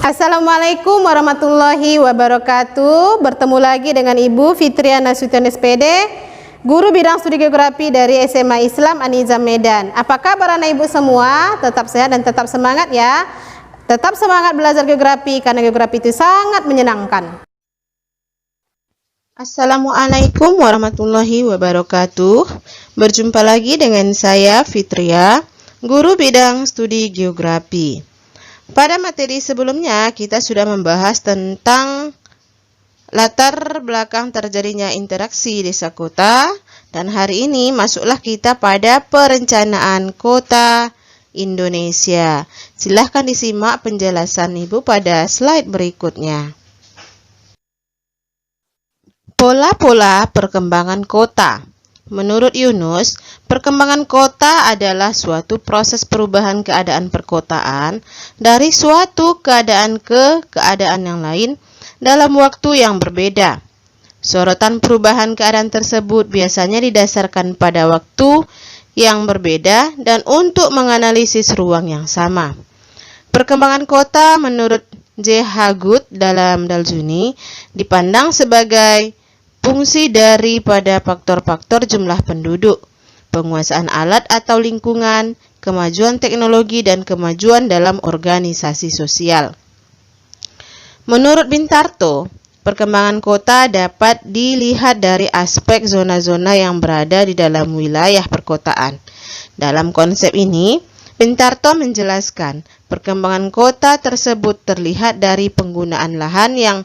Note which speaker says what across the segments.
Speaker 1: Assalamualaikum warahmatullahi wabarakatuh. Bertemu lagi dengan Ibu Fitria Nasution SPD, guru bidang studi geografi dari SMA Islam An-Nizam Medan. Apa kabar anak ibu semua? Tetap sehat dan tetap semangat ya. Tetap semangat belajar geografi karena geografi itu sangat menyenangkan.
Speaker 2: Assalamualaikum warahmatullahi wabarakatuh. Berjumpa lagi dengan saya Fitria, guru bidang studi geografi. Pada materi sebelumnya kita sudah membahas tentang latar belakang terjadinya interaksi desa kota, dan hari ini masuklah kita pada perencanaan kota Indonesia. Silahkan disimak penjelasan Ibu pada slide berikutnya. Pola-pola perkembangan kota. Menurut Yunus, perkembangan kota adalah suatu proses perubahan keadaan perkotaan dari suatu keadaan ke keadaan yang lain dalam waktu yang berbeda. Sorotan perubahan keadaan tersebut biasanya didasarkan pada waktu yang berbeda dan untuk menganalisis ruang yang sama. Perkembangan kota menurut J. Hagut dalam Daljuni dipandang sebagai fungsi daripada faktor-faktor jumlah penduduk, penguasaan alat atau lingkungan, kemajuan teknologi, dan kemajuan dalam organisasi sosial. Menurut Bintarto, perkembangan kota dapat dilihat dari aspek zona-zona yang berada di dalam wilayah perkotaan. Dalam konsep ini, Bintarto menjelaskan perkembangan kota tersebut terlihat dari penggunaan lahan yang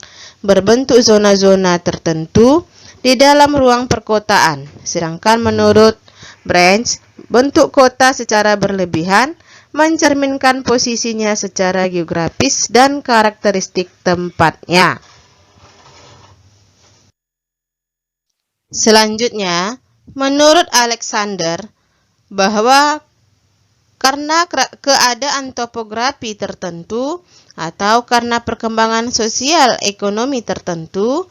Speaker 2: berbentuk zona-zona tertentu di dalam ruang perkotaan. Sedangkan menurut Branch, bentuk kota secara berlebihan mencerminkan posisinya secara geografis dan karakteristik tempatnya. Selanjutnya, menurut Alexander, bahwa karena keadaan topografi tertentu atau karena perkembangan sosial ekonomi tertentu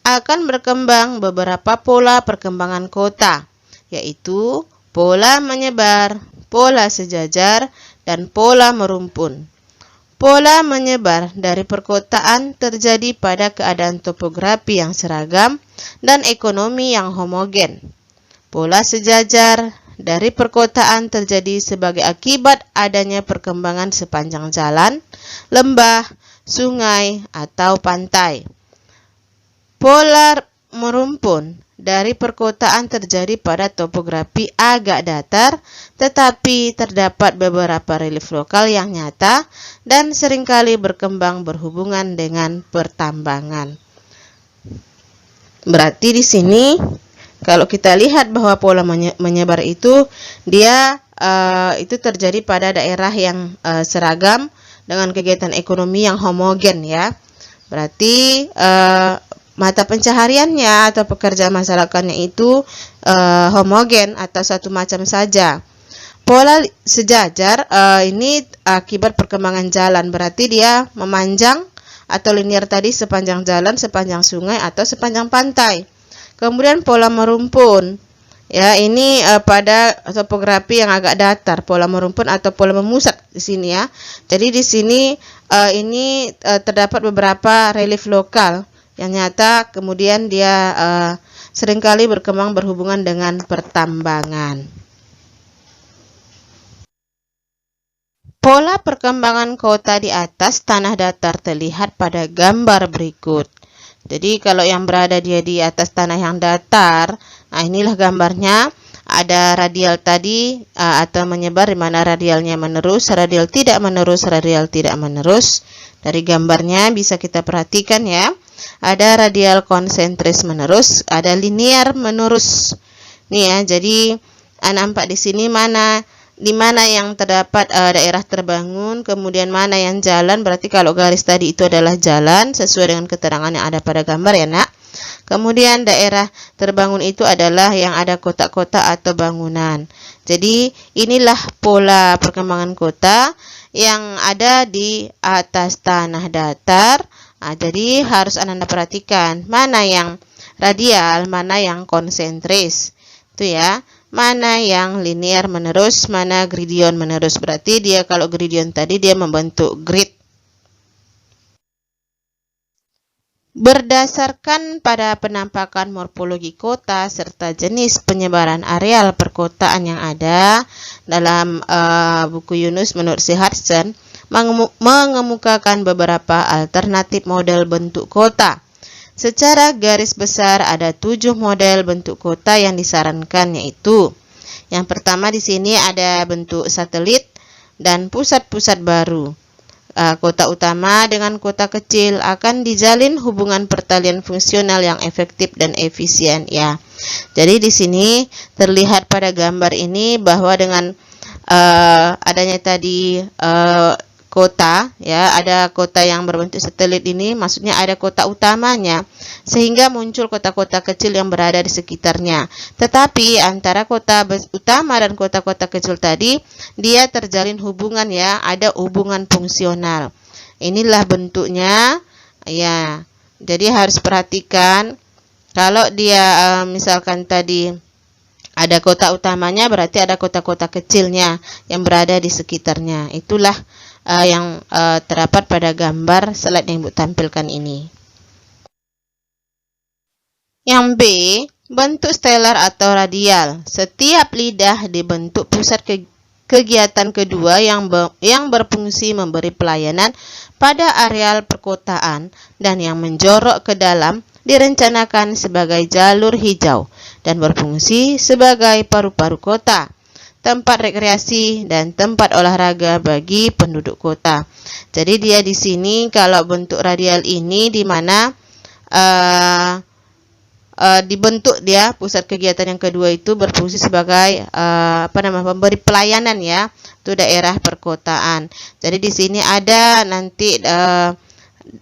Speaker 2: akan berkembang beberapa pola perkembangan kota, yaitu pola menyebar, pola sejajar, dan pola merumpun. Pola menyebar dari perkotaan terjadi pada keadaan topografi yang seragam dan ekonomi yang homogen. Pola sejajar dari perkotaan terjadi sebagai akibat adanya perkembangan sepanjang jalan, lembah, sungai, atau pantai. Pola merumpun dari perkotaan terjadi pada topografi agak datar, tetapi terdapat beberapa relief lokal yang nyata dan seringkali berkembang berhubungan dengan pertambangan. Berarti di sini kalau kita lihat bahwa pola menyebar itu dia itu terjadi pada daerah yang seragam dengan kegiatan ekonomi yang homogen ya. Berarti mata pencahariannya atau pekerjaan masyarakatnya itu homogen atau satu macam saja. Pola sejajar ini akibat perkembangan jalan, berarti dia memanjang atau linear tadi sepanjang jalan, sepanjang sungai atau sepanjang pantai. Kemudian pola merumpun, ya ini pada topografi yang agak datar, pola merumpun atau pola memusat di sini ya. Jadi di sini ini terdapat beberapa relief lokal yang nyata, kemudian dia seringkali berkembang berhubungan dengan pertambangan. Pola perkembangan kota di atas tanah datar terlihat pada gambar berikut. Jadi kalau yang berada dia di atas tanah yang datar, nah inilah gambarnya. Ada radial tadi atau menyebar, di mana radialnya menerus, radial tidak menerus, radial tidak menerus. Dari gambarnya bisa kita perhatikan ya. Ada radial konsentris menerus, ada linear menerus. Nih ya, jadi nampak di sini di mana yang terdapat daerah terbangun, kemudian mana yang jalan. Berarti kalau garis tadi itu adalah jalan sesuai dengan keterangan yang ada pada gambar ya nak. Kemudian daerah terbangun itu adalah yang ada kotak-kotak atau bangunan. Jadi inilah pola perkembangan kota yang ada di atas tanah datar. Nah, jadi harus Anda perhatikan mana yang radial, mana yang konsentris. Itu ya. Mana yang linear menerus, mana gradient menerus. Berarti dia kalau gradient tadi dia membentuk grid. Berdasarkan pada penampakan morfologi kota serta jenis penyebaran areal perkotaan yang ada dalam buku Yunus menurut si Hudson mengemukakan beberapa alternatif model bentuk kota. Secara garis besar ada 7 model bentuk kota yang disarankan, yaitu yang pertama di sini ada bentuk satelit dan pusat-pusat baru. Kota utama dengan kota kecil akan dijalin hubungan pertalian fungsional yang efektif dan efisien ya. Jadi di sini terlihat pada gambar ini bahwa dengan adanya tadi kota ya, ada kota yang berbentuk satelit ini, maksudnya ada kota utamanya, sehingga muncul kota-kota kecil yang berada di sekitarnya. Tetapi antara kota utama dan kota-kota kecil tadi dia terjalin hubungan ya, ada hubungan fungsional. Inilah bentuknya ya. Jadi harus perhatikan kalau dia misalkan tadi ada kota utamanya, berarti ada kota-kota kecilnya yang berada di sekitarnya. Itulah yang terdapat pada gambar slide yang Ibu tampilkan ini. Yang B, bentuk stelar atau radial. Setiap lidah dibentuk pusat kegiatan kedua yang berfungsi memberi pelayanan pada areal perkotaan dan yang menjorok ke dalam direncanakan sebagai jalur hijau dan berfungsi sebagai paru-paru kota, tempat rekreasi dan tempat olahraga bagi penduduk kota. Jadi dia di sini kalau bentuk radial ini di mana dibentuk dia pusat kegiatan yang kedua itu berfungsi sebagai pemberi pelayanan ya, itu daerah perkotaan. Jadi di sini ada nanti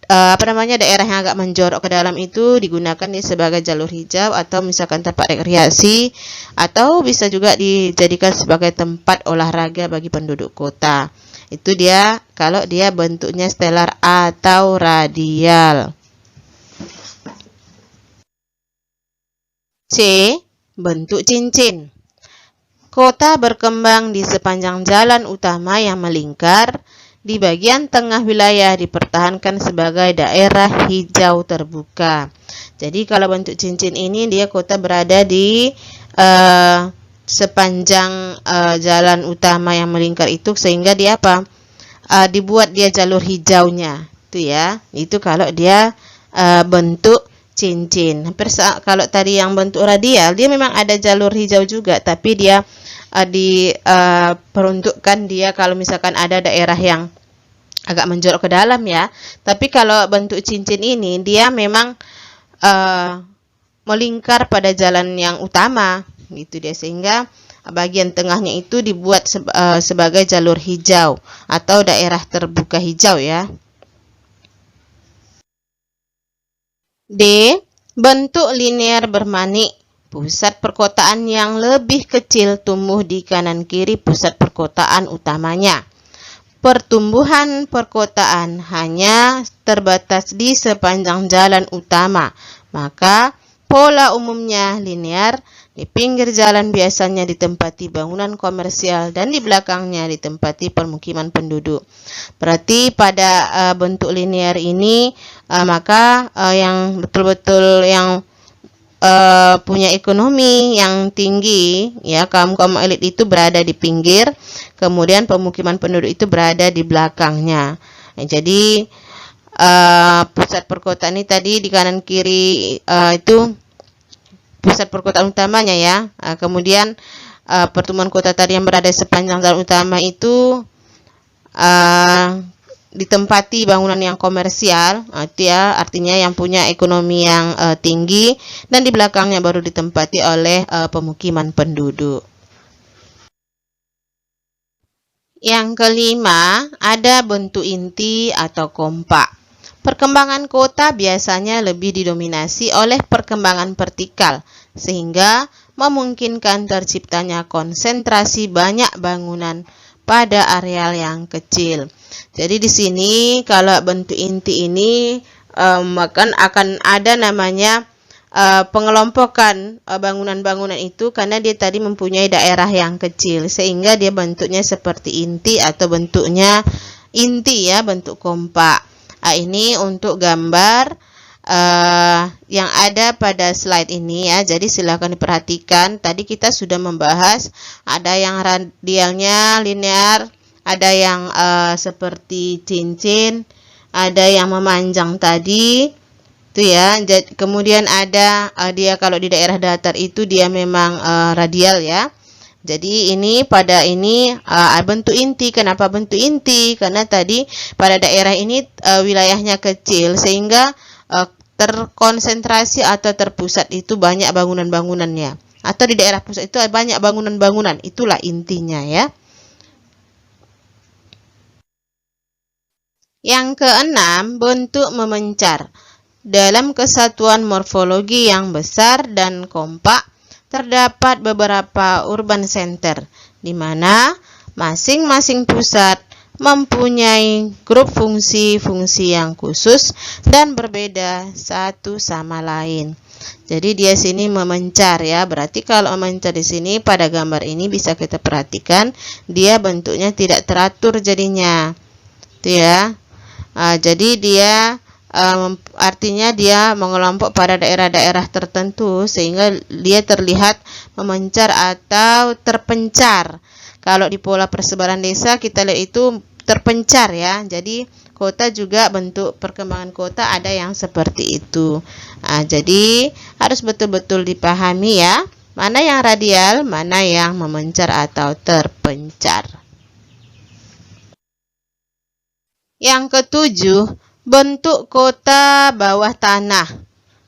Speaker 2: daerah yang agak menjorok ke dalam itu digunakan sebagai jalur hijau atau misalkan tempat rekreasi, atau bisa juga dijadikan sebagai tempat olahraga bagi penduduk kota. Itu dia kalau dia bentuknya stelar atau radial. C, bentuk cincin. Kota berkembang di sepanjang jalan utama yang melingkar. Di bagian tengah wilayah dipertahankan sebagai daerah hijau terbuka. Jadi kalau bentuk cincin ini dia kota berada di sepanjang jalan utama yang melingkar itu, sehingga dia dibuat dia jalur hijaunya. Itu ya. Itu kalau dia bentuk cincin. Hampir kalau tadi yang bentuk radial dia memang ada jalur hijau juga, tapi dia diperuntukkan dia kalau misalkan ada daerah yang agak menjorok ke dalam ya. Tapi kalau bentuk cincin ini dia memang melingkar pada jalan yang utama gitu dia, sehingga bagian tengahnya itu dibuat sebagai jalur hijau atau daerah terbuka hijau ya. D, bentuk linear bermanik. Pusat perkotaan yang lebih kecil tumbuh di kanan kiri pusat perkotaan utamanya. Pertumbuhan perkotaan hanya terbatas di sepanjang jalan utama, maka pola umumnya linear. Di pinggir jalan biasanya ditempati bangunan komersial dan di belakangnya ditempati permukiman penduduk. Berarti pada bentuk linear ini maka yang betul-betul yang punya ekonomi yang tinggi ya, kaum elit itu berada di pinggir, kemudian pemukiman penduduk itu berada di belakangnya. Jadi pusat perkotaan ini tadi di kanan kiri itu pusat perkotaan utamanya ya. Kemudian pertumbuhan kota tadi yang berada sepanjang jalan utama itu ditempati bangunan yang komersial, itu ya, artinya yang punya ekonomi yang tinggi, dan di belakangnya baru ditempati oleh pemukiman penduduk. Yang kelima, ada bentuk inti atau kompak. Perkembangan kota biasanya lebih didominasi oleh perkembangan vertikal, sehingga memungkinkan terciptanya konsentrasi banyak bangunan pada areal yang kecil. Jadi di sini kalau bentuk inti ini akan ada namanya pengelompokan bangunan-bangunan itu karena dia tadi mempunyai daerah yang kecil, sehingga dia bentuknya seperti inti atau bentuknya inti ya, bentuk kompak. Ini untuk gambar yang ada pada slide ini ya. Jadi silakan diperhatikan. Tadi kita sudah membahas ada yang radialnya linear, ada yang seperti cincin, ada yang memanjang tadi. Itu ya. Kemudian ada dia kalau di daerah datar itu dia memang radial ya. Jadi ini pada ini bentuk inti. Kenapa bentuk inti? Karena tadi pada daerah ini wilayahnya kecil sehingga terkonsentrasi atau terpusat itu banyak bangunan-bangunannya. Atau di daerah pusat itu banyak bangunan-bangunan. Itulah intinya ya. Yang keenam, bentuk memencar. Dalam kesatuan morfologi yang besar dan kompak, terdapat beberapa urban center, di mana masing-masing pusat mempunyai grup fungsi-fungsi yang khusus dan berbeda satu sama lain. Jadi dia sini memencar ya. Berarti kalau memencar di sini pada gambar ini bisa kita perhatikan dia bentuknya tidak teratur jadinya. Itu ya. Jadi dia artinya dia mengelompok pada daerah-daerah tertentu sehingga dia terlihat memencar atau terpencar. Kalau di pola persebaran desa kita lihat itu terpencar ya. Jadi kota juga bentuk perkembangan kota ada yang seperti itu. Jadi harus betul-betul dipahami ya. Mana yang radial, mana yang memencar atau terpencar. Yang ketujuh, bentuk kota bawah tanah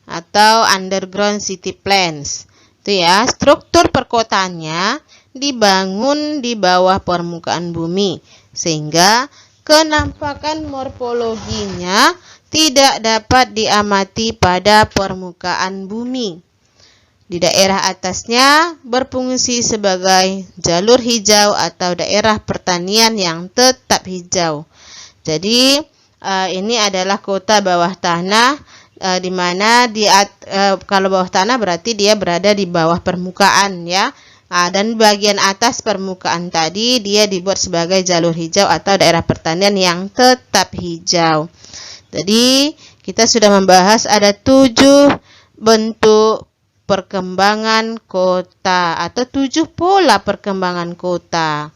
Speaker 2: atau underground city plans. Itu ya, struktur perkotaannya dibangun di bawah permukaan bumi sehingga kenampakan morfologinya tidak dapat diamati pada permukaan bumi. Di daerah atasnya berfungsi sebagai jalur hijau atau daerah pertanian yang tetap hijau. Jadi ini adalah kota bawah tanah, di mana kalau bawah tanah berarti dia berada di bawah permukaan ya. Dan bagian atas permukaan tadi dia dibuat sebagai jalur hijau atau daerah pertanian yang tetap hijau. Jadi kita sudah membahas ada 7 bentuk perkembangan kota atau 7 pola perkembangan kota.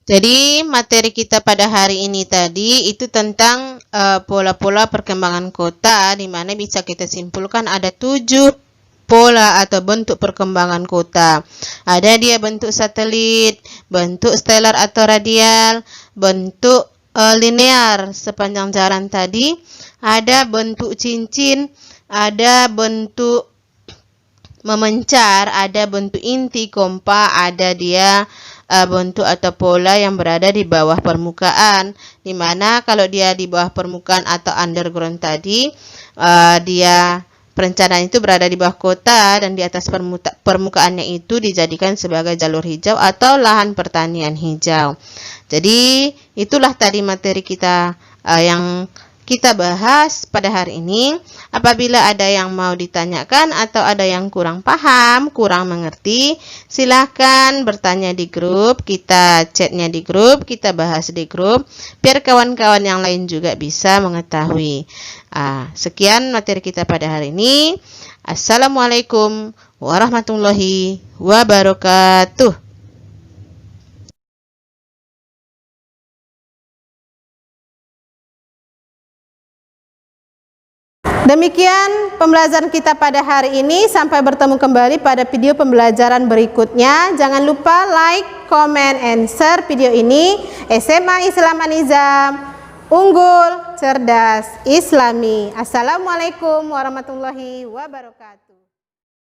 Speaker 2: Jadi materi kita pada hari ini tadi itu tentang pola-pola perkembangan kota, di mana bisa kita simpulkan ada 7 pola atau bentuk perkembangan kota. Ada dia bentuk satelit, bentuk stellar atau radial, bentuk linear sepanjang jalan tadi, ada bentuk cincin, ada bentuk memencar, ada bentuk inti kompa, ada dia bentuk atau pola yang berada di bawah permukaan, di mana kalau dia di bawah permukaan atau underground tadi, dia perencanaan itu berada di bawah kota dan di atas permukaannya itu dijadikan sebagai jalur hijau atau lahan pertanian hijau. Jadi itulah tadi materi kita yang kita bahas pada hari ini. Apabila ada yang mau ditanyakan atau ada yang kurang paham, kurang mengerti, silahkan bertanya di grup, kita chatnya di grup, kita bahas di grup, biar kawan-kawan yang lain juga bisa mengetahui. Sekian materi kita pada hari ini. Assalamualaikum warahmatullahi wabarakatuh.
Speaker 1: Demikian pembelajaran kita pada hari ini. Sampai bertemu kembali pada video pembelajaran berikutnya. Jangan lupa like, comment, and share video ini. SMA Islam An-Nizam, unggul, cerdas, islami. Assalamualaikum warahmatullahi wabarakatuh.